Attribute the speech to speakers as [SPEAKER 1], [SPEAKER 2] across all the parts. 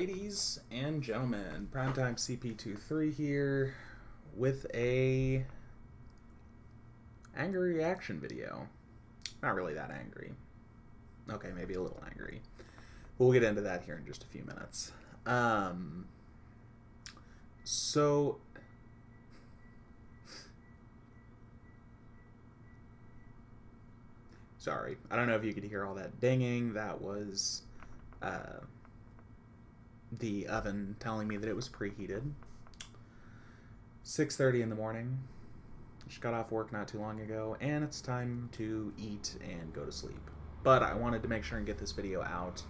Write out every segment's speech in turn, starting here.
[SPEAKER 1] Ladies and gentlemen, Primetime CP23 here with a angry reaction video. Not really that angry. Okay, maybe a little angry. We'll get into that here in just a few minutes. Sorry, I don't know if you could hear all that dinging. That was the oven telling me that it was preheated. 6:30 in the morning. Just got off work not too long ago, and it's time to eat and go to sleep. But I wanted to make sure and get this video out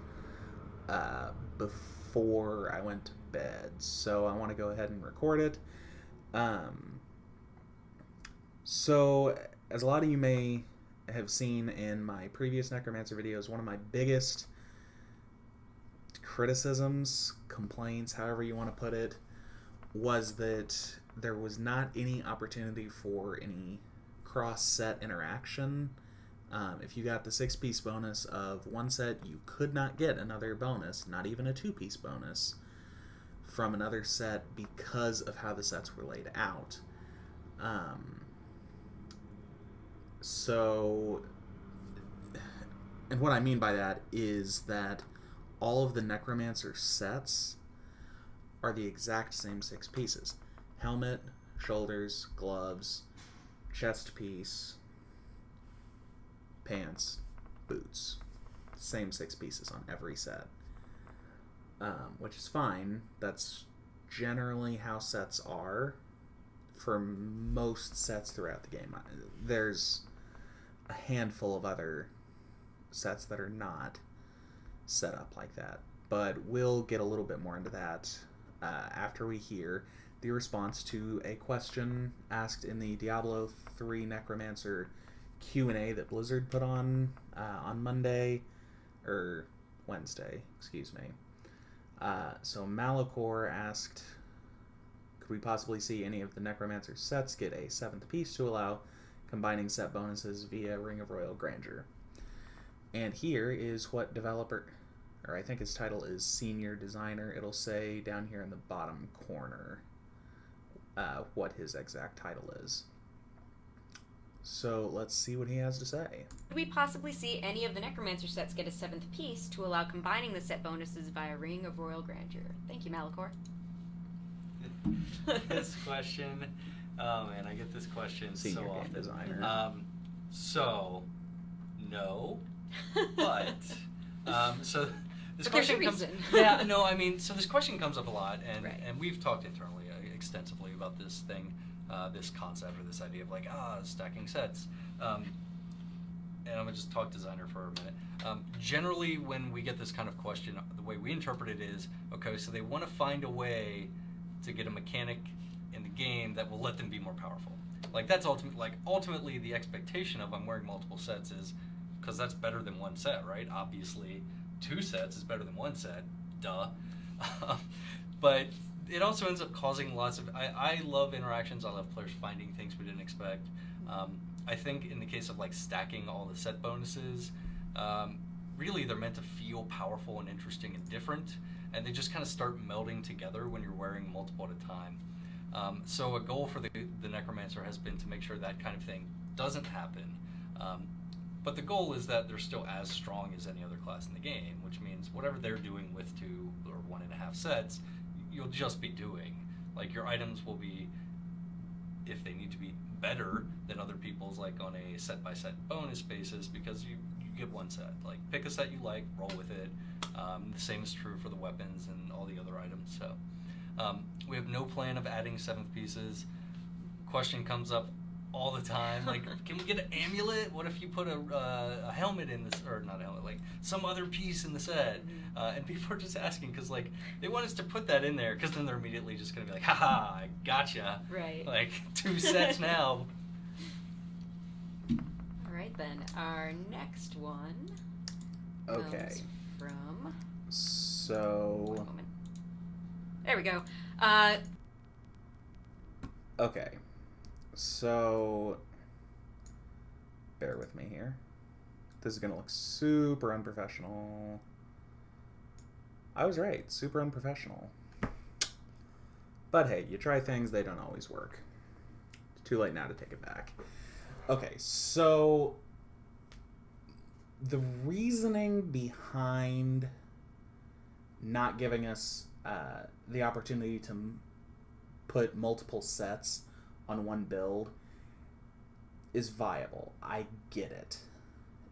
[SPEAKER 1] before I went to bed, so I want to go ahead and record it. So, as a lot of you may have seen in my previous Necromancer videos, one of my biggest criticisms, complaints, however you want to put it, was that there was not any opportunity for any cross-set interaction. If you got the 6-piece bonus of one set, you could not get another bonus, not even a 2-piece bonus, from another set because of how the sets were laid out. And what I mean by that is that all of the Necromancer sets are the exact same 6 pieces. Helmet, shoulders, gloves, chest piece, pants, boots. Same 6 pieces on every set. Which is fine. That's generally how sets are for most sets throughout the game. There's a handful of other sets that are not set up like that, but we'll get a little bit more into that after we hear the response to a question asked in the Diablo 3 Necromancer Q&A that Blizzard put on Wednesday, excuse me. So Malachor asked, could we possibly see any of the Necromancer sets get a 7th piece to allow combining set bonuses via Ring of Royal Grandeur? And here is what developer, or I think his title is Senior Designer. It'll say down here in the bottom corner what his exact title is. So let's see what he has to say.
[SPEAKER 2] Could we possibly see any of the Necromancer sets get a 7th piece to allow combining the set bonuses via Ring of Royal Grandeur? Thank you, Malachor.
[SPEAKER 3] This question, oh man, I get this question
[SPEAKER 1] Senior
[SPEAKER 3] so
[SPEAKER 1] game
[SPEAKER 3] often.
[SPEAKER 1] designer.
[SPEAKER 3] No, but so this
[SPEAKER 2] But
[SPEAKER 3] question
[SPEAKER 2] there's a
[SPEAKER 3] comes.
[SPEAKER 2] reason.
[SPEAKER 3] Yeah, no, I mean, so this question comes up a lot, and
[SPEAKER 2] Right.
[SPEAKER 3] and we've talked internally extensively about this thing, this concept or this idea of like stacking sets. And I'm gonna just talk designer for a minute. Generally, when we get this kind of question, the way we interpret it is, okay, so they want to find a way to get a mechanic in the game that will let them be more powerful. Like that's ultimately the expectation of I'm wearing multiple sets is because that's better than one set, right? Obviously, 2 sets is better than 1 set, duh. But it also ends up causing lots of. I love interactions. I love players finding things we didn't expect. I think in the case of like stacking all the set bonuses, really they're meant to feel powerful and interesting and different, and they just kind of start melding together when you're wearing multiple at a time. So a goal for the Necromancer has been to make sure that kind of thing doesn't happen. But the goal is that they're still as strong as any other class in the game, which means whatever they're doing with 2 or 1.5 sets, you'll just be doing. Like your items will be, if they need to be, better than other people's, like on a set-by-set bonus basis, because you get 1 set. Like pick a set you like, roll with it. The same is true for the weapons and all the other items. So we have no plan of adding 7th pieces. Question comes up all the time, like, can we get an amulet? What if you put a helmet in this, or not a helmet, like some other piece in the set? And people are just asking because like they want us to put that in there because then they're immediately just gonna be like, haha, I gotcha.
[SPEAKER 2] Right.
[SPEAKER 3] Like 2 sets now.
[SPEAKER 2] All right, then. Our next one
[SPEAKER 1] Okay.
[SPEAKER 2] comes from...
[SPEAKER 1] So...
[SPEAKER 2] One moment. There we go.
[SPEAKER 1] Okay. So... Bear with me here. This is going to look super unprofessional. I was right. Super unprofessional. But hey, you try things, they don't always work. It's too late now to take it back. Okay, so the reasoning behind not giving us the opportunity to put multiple sets on one build is viable. I get it.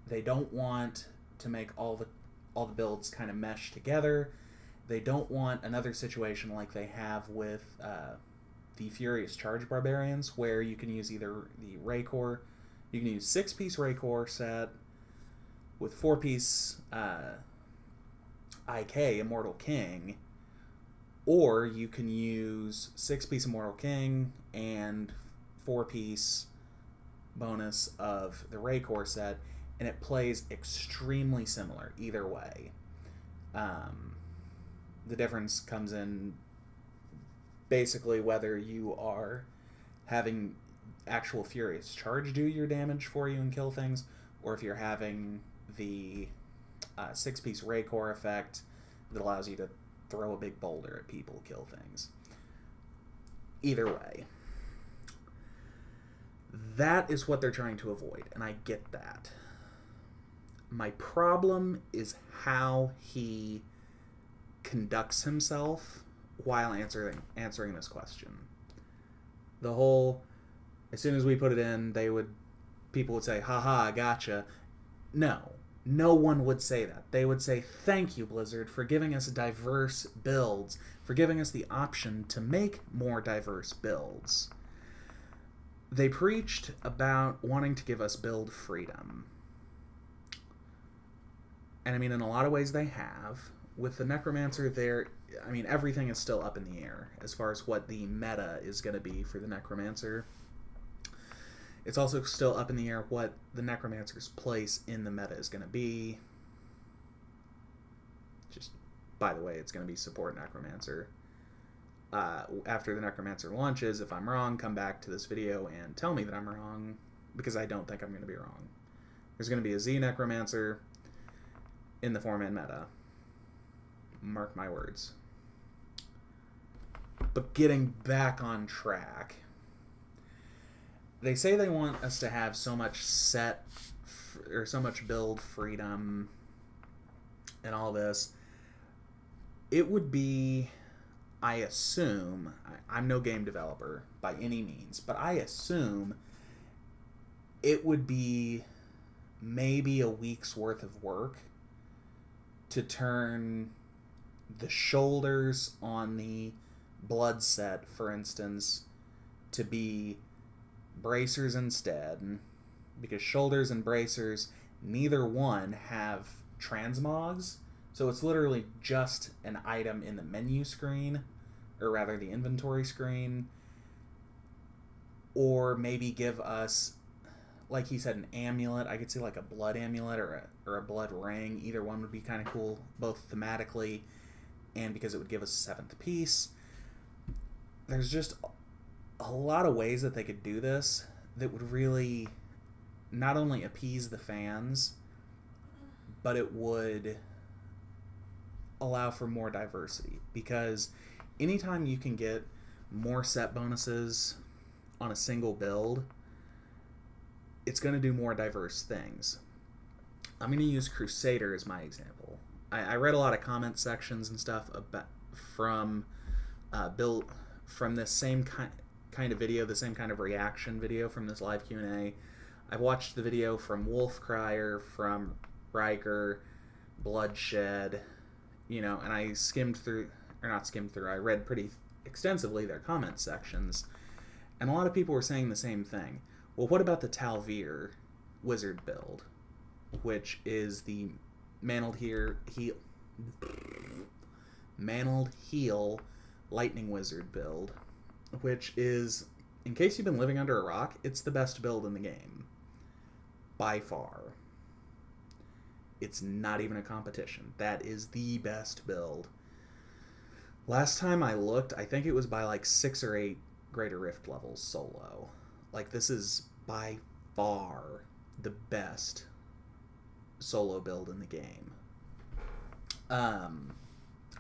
[SPEAKER 1] They don't want to make all the builds kind of mesh together. They don't want another situation like they have with the Furious Charge Barbarians, where you can use either the Raycore, you can use 6-piece Raycore set with 4-piece IK, Immortal King, or you can use 6-piece Immortal King and 4-piece bonus of the Raycore set, and it plays extremely similar either way. The difference comes in basically whether you are having actual Furious Charge do your damage for you and kill things, or if you're having the 6-piece Raycore effect that allows you to throw a big boulder at people, kill things. Either way, that is what they're trying to avoid, and I get that. My problem is how he conducts himself while answering this question. The whole, as soon as we put it in, people would say, haha, I gotcha. No one would say that. They would say, thank you, Blizzard, for giving us diverse builds, for giving us the option to make more diverse builds. They preached about wanting to give us build freedom. And I mean, in a lot of ways they have. With the Necromancer everything is still up in the air as far as what the meta is going to be for the Necromancer. It's also still up in the air what the Necromancer's place in the meta is going to be. Just, by the way, it's going to be support Necromancer. After the Necromancer launches, if I'm wrong, come back to this video and tell me that I'm wrong, because I don't think I'm going to be wrong. There's going to be a Z Necromancer in the 4-man meta. Mark my words. But getting back on track, they say they want us to have so much so much build freedom and all this. It would be, I assume, I'm no game developer by any means, but I assume it would be maybe a week's worth of work to turn the shoulders on the blood set, for instance, to be bracers instead, because shoulders and bracers, neither one have transmogs, so it's literally just an item in the menu screen, or rather the inventory screen, or maybe give us, like he said, an amulet. I could see like a blood amulet or a blood ring. Either one would be kind of cool, both thematically and because it would give us a 7th piece. There's just a lot of ways that they could do this that would really not only appease the fans, but it would allow for more diversity. Because anytime you can get more set bonuses on a single build, it's going to do more diverse things. I'm going to use Crusader as my example. I read a lot of comment sections and stuff from this same kind of video, the same kind of reaction video from this live Q&A. I watched the video from Wolfcrier, from Riker, Bloodshed, and I I read pretty extensively their comment sections, and a lot of people were saying the same thing. Well, what about the Tal'Vir wizard build, which is the Mantled Heal Lightning Wizard build, which is, in case you've been living under a rock, it's the best build in the game. By far. It's not even a competition. That is the best build. Last time I looked, I think it was by like 6 or 8 Greater Rift levels solo. Like, this is by far the best solo build in the game.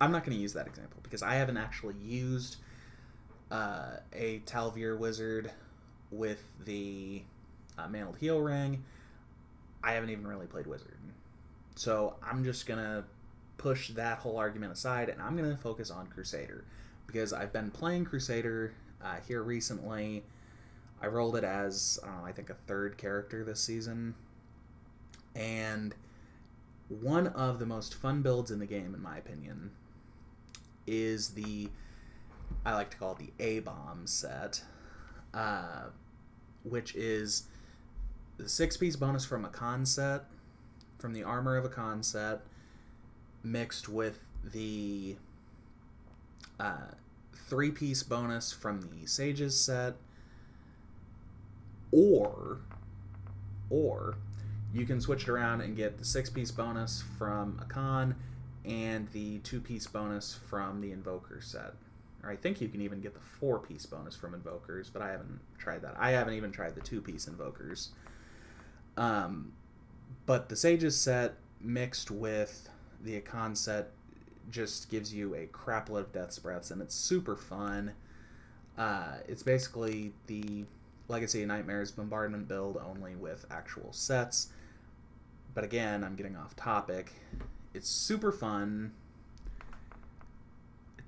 [SPEAKER 1] I'm not going to use that example because I haven't actually used a Talvir wizard with the Mantled Heal Ring. I haven't even really played wizard. So I'm just going to push that whole argument aside, and I'm going to focus on Crusader. Because I've been playing Crusader here recently. I rolled it as, I think a third character this season. And one of the most fun builds in the game, in my opinion, is I like to call it the A-Bomb set, which is the 6-piece bonus from a con set, from the Armor of a Con set, mixed with the 3-piece bonus from the Sages set, or you can switch it around and get the 6-piece bonus from a con and the 2-piece bonus from the Invoker set. Or I think you can even get the 4-piece bonus from Invokers, but I haven't tried that. I haven't even tried the 2-piece Invokers. But the Sages set mixed with the Akon set just gives you a crapload of death spreads, and it's super fun. It's basically the Legacy of Nightmares bombardment build, only with actual sets. But again, I'm getting off topic. It's super fun.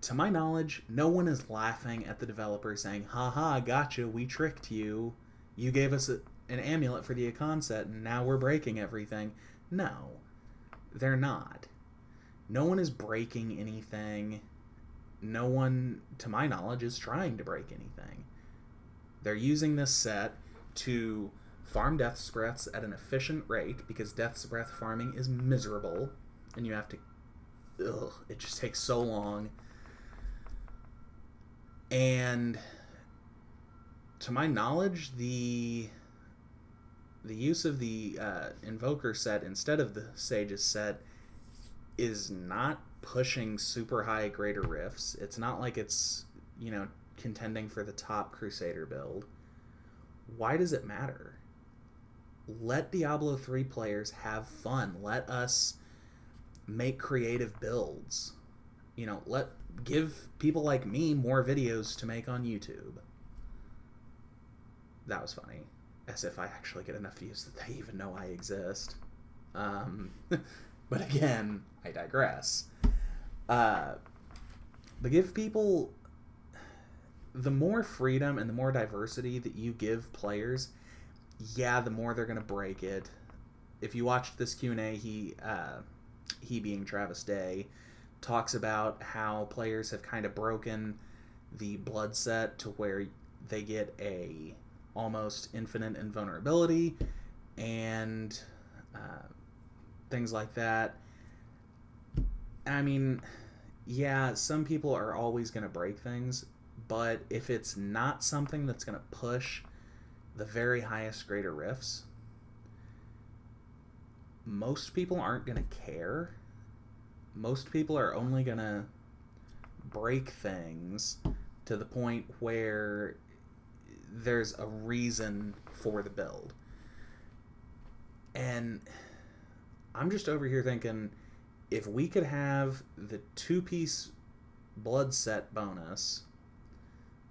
[SPEAKER 1] To my knowledge, no one is laughing at the developer saying, haha, gotcha, we tricked you. You gave us an amulet for the Akon set, and now we're breaking everything. No, they're not. No one is breaking anything. No one, to my knowledge, is trying to break anything. They're using this set to farm Death's Breaths at an efficient rate, because Death's Breath farming is miserable, and you have to... it just takes so long. And to my knowledge, the use of the Invoker set instead of the Sages set is not pushing super high greater rifts. It's not like it's, contending for the top Crusader build. Why does it matter? Let Diablo 3 players have fun. Let us make creative builds. Give people like me more videos to make on YouTube. That was funny. As if I actually get enough views that they even know I exist. But again, I digress. But give people... The more freedom and the more diversity that you give players, the more they're going to break it. If you watched this Q&A, he being Travis Day, talks about how players have kind of broken the blood set to where they get a almost infinite invulnerability and things like that. I mean, some people are always going to break things, but if it's not something that's going to push the very highest greater rifts, most people aren't going to care. Most people are only going to break things to the point where there's a reason for the build. And I'm just over here thinking, if we could have the 2-piece blood set bonus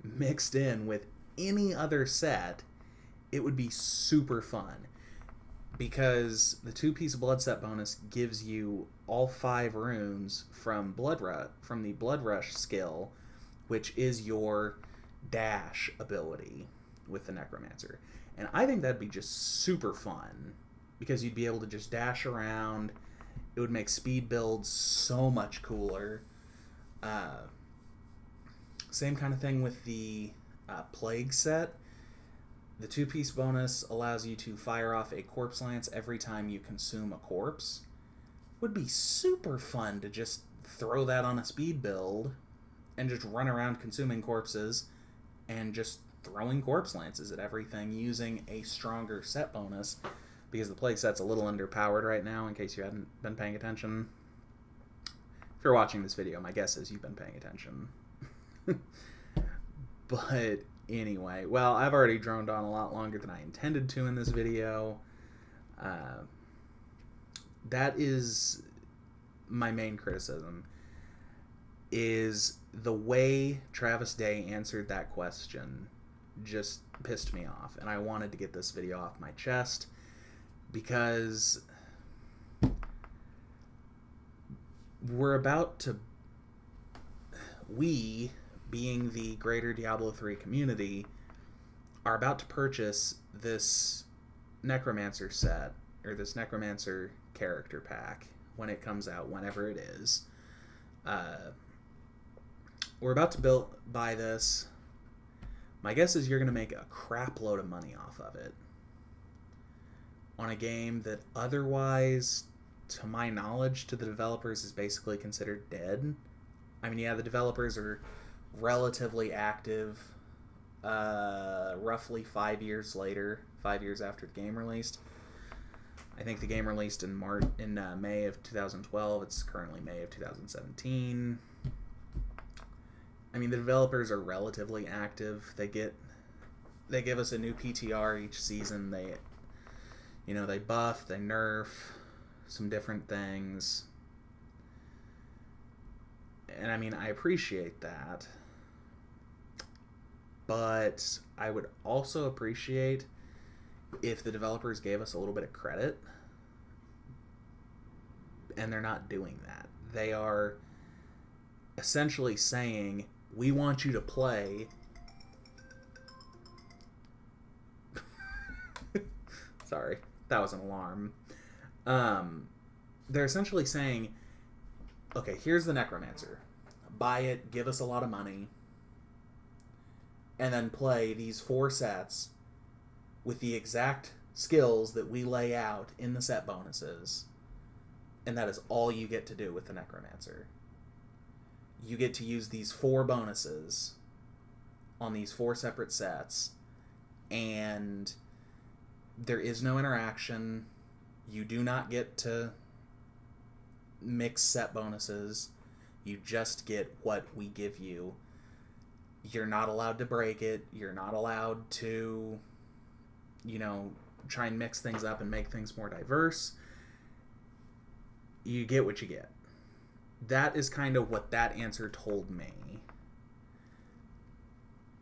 [SPEAKER 1] mixed in with any other set, it would be super fun. Because the 2-piece blood set bonus gives you all 5 runes from the Blood Rush skill, which is your dash ability with the Necromancer. And I think that'd be just super fun, because you'd be able to just dash around. It would make speed builds so much cooler. Same kind of thing with the Plague set. The 2-piece bonus allows you to fire off a Corpse Lance every time you consume a corpse. Would be super fun to just throw that on a speed build and just run around consuming corpses and just throwing Corpse Lances at everything using a stronger set bonus, because the Plague set's a little underpowered right now, in case you hadn't been paying attention. If you're watching this video, my guess is you've been paying attention. But anyway, well, I've already droned on a lot longer than I intended to in this video. That is my main criticism. is the way Travis Day answered that question just pissed me off, and I wanted to get this video off my chest because we, being the greater Diablo 3 community, are about to purchase this Necromancer set, or this Necromancer character pack, when it comes out, whenever it is. We're about to buy this. My guess is you're going to make a crap load of money off of it on a game that otherwise, to my knowledge, to the developers is basically considered dead. I mean, yeah, the developers are relatively active roughly 5 years later, 5 years after the game released. I think the game released in May of 2012. It's currently May of 2017. I mean, the developers are relatively active. They give us a new PTR each season. They buff, they nerf some different things. And I mean, I appreciate that. But I would also appreciate if the developers gave us a little bit of credit. And they're not doing that. They are essentially saying, we want you to play. Sorry, that was an alarm. They're essentially saying, okay, here's the Necromancer. Buy it, give us a lot of money, and then play these 4 sets with the exact skills that we lay out in the set bonuses. And that is all you get to do with the Necromancer. You get to use these 4 bonuses on these 4 separate sets, and there is no interaction. You do not get to mix set bonuses. You just get what we give you. You're not allowed to break it. You're not allowed to, try and mix things up and make things more diverse. You get what you get. That is kind of what that answer told me.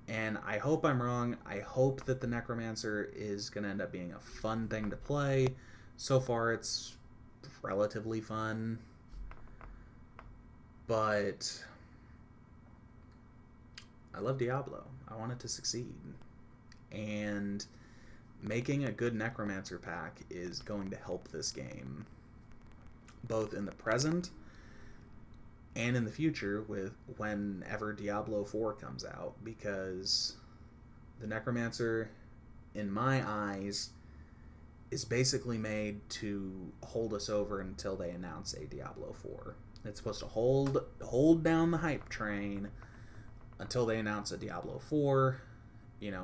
[SPEAKER 1] And I hope I'm wrong. I hope that the Necromancer is going to end up being a fun thing to play. So far, it's relatively fun. But I love Diablo. I want it to succeed. And making a good Necromancer pack is going to help this game, both in the present and in the future with whenever Diablo 4 comes out, because the Necromancer, in my eyes, is basically made to hold us over until they announce a Diablo 4. It's supposed to hold down the hype train until they announce a Diablo 4,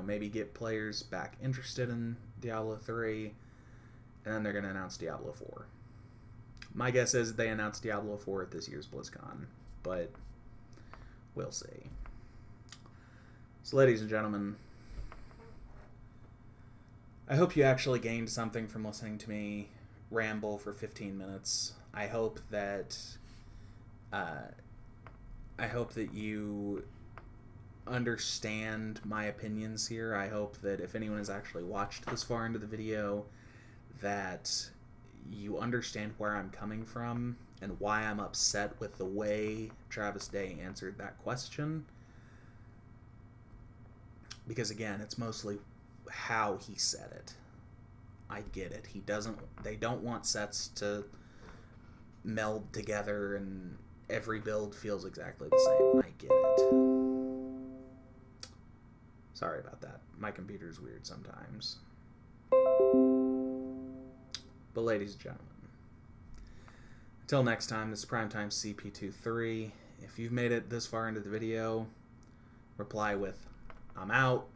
[SPEAKER 1] maybe get players back interested in Diablo 3, and then they're going to announce Diablo 4. My guess is they announced Diablo 4 at this year's BlizzCon, but we'll see. So, ladies and gentlemen, I hope you actually gained something from listening to me ramble for 15 minutes. I hope that you understand my opinions here. I hope that if anyone has actually watched this far into the video, that you understand where I'm coming from and why I'm upset with the way Travis Day answered that question. Because again, it's mostly how he said it. I get it. They don't want sets to meld together and every build feels exactly the same. I get it. Sorry about that. My computer's weird sometimes. But ladies and gentlemen, until next time, this is Primetime CP23. If you've made it this far into the video, reply with, I'm out.